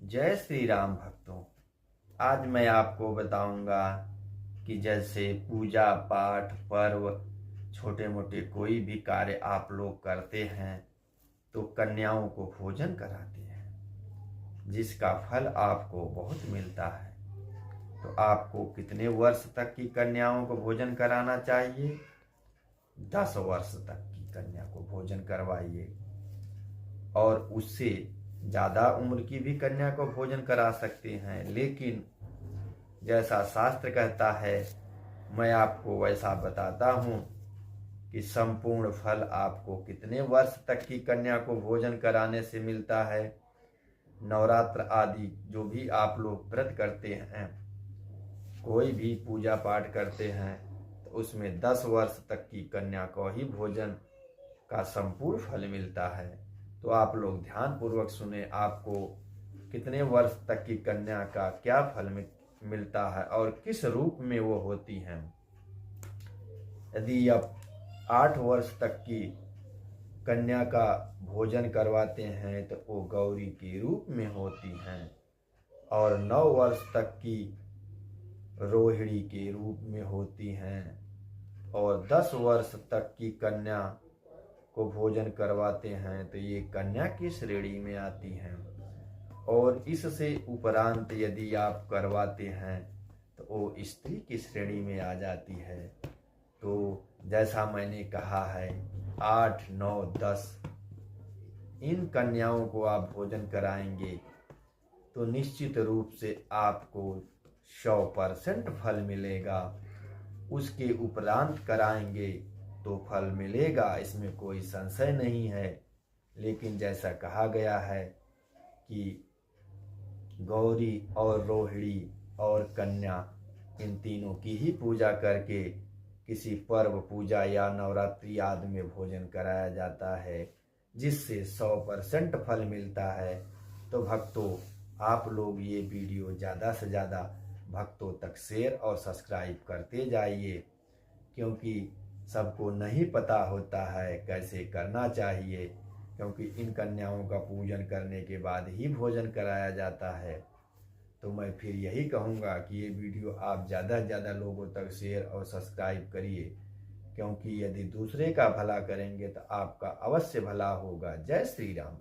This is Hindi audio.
जय श्री राम भक्तों। आज मैं आपको बताऊंगा कि जैसे पूजा पाठ पर्व छोटे मोटे कोई भी कार्य आप लोग करते हैं तो कन्याओं को भोजन कराते हैं, जिसका फल आपको बहुत मिलता है। तो आपको कितने वर्ष तक की कन्याओं को भोजन कराना चाहिए? 10 वर्ष तक की कन्या को भोजन करवाइए, और उससे ज़्यादा उम्र की भी कन्या को भोजन करा सकते हैं। लेकिन जैसा शास्त्र कहता है, मैं आपको वैसा बताता हूँ कि संपूर्ण फल आपको कितने वर्ष तक की कन्या को भोजन कराने से मिलता है। नवरात्र आदि जो भी आप लोग व्रत करते हैं, कोई भी पूजा पाठ करते हैं, तो उसमें 10 वर्ष तक की कन्या को ही भोजन का संपूर्ण फल मिलता है। तो आप लोग ध्यान पूर्वक सुने, आपको कितने वर्ष तक की कन्या का क्या फल मिलता है और किस रूप में वो होती हैं। यदि आप 8 वर्ष तक की कन्या का भोजन करवाते हैं तो वो गौरी के रूप में होती हैं, और 9 वर्ष तक की रोहिणी के रूप में होती हैं, और 10 वर्ष तक की कन्या को भोजन करवाते हैं तो ये कन्या की श्रेणी में आती हैं। और इससे उपरांत यदि आप करवाते हैं तो वो स्त्री की श्रेणी में आ जाती है। तो जैसा मैंने कहा है, 8, 9, 10 इन कन्याओं को आप भोजन कराएंगे तो निश्चित रूप से आपको 100% फल मिलेगा। उसके उपरांत कराएंगे तो फल मिलेगा, इसमें कोई संशय नहीं है। लेकिन जैसा कहा गया है कि गौरी और रोहिणी और कन्या, इन तीनों की ही पूजा करके किसी पर्व पूजा या नवरात्रि आदि में भोजन कराया जाता है, जिससे 100% फल मिलता है। तो भक्तों, आप लोग ये वीडियो ज़्यादा से ज़्यादा भक्तों तक शेयर और सब्सक्राइब करते जाइए, क्योंकि सबको नहीं पता होता है कैसे करना चाहिए। क्योंकि इन कन्याओं का पूजन करने के बाद ही भोजन कराया जाता है। तो मैं फिर यही कहूँगा कि ये वीडियो आप ज़्यादा से ज़्यादा लोगों तक शेयर और सब्सक्राइब करिए, क्योंकि यदि दूसरे का भला करेंगे तो आपका अवश्य भला होगा। जय श्री राम।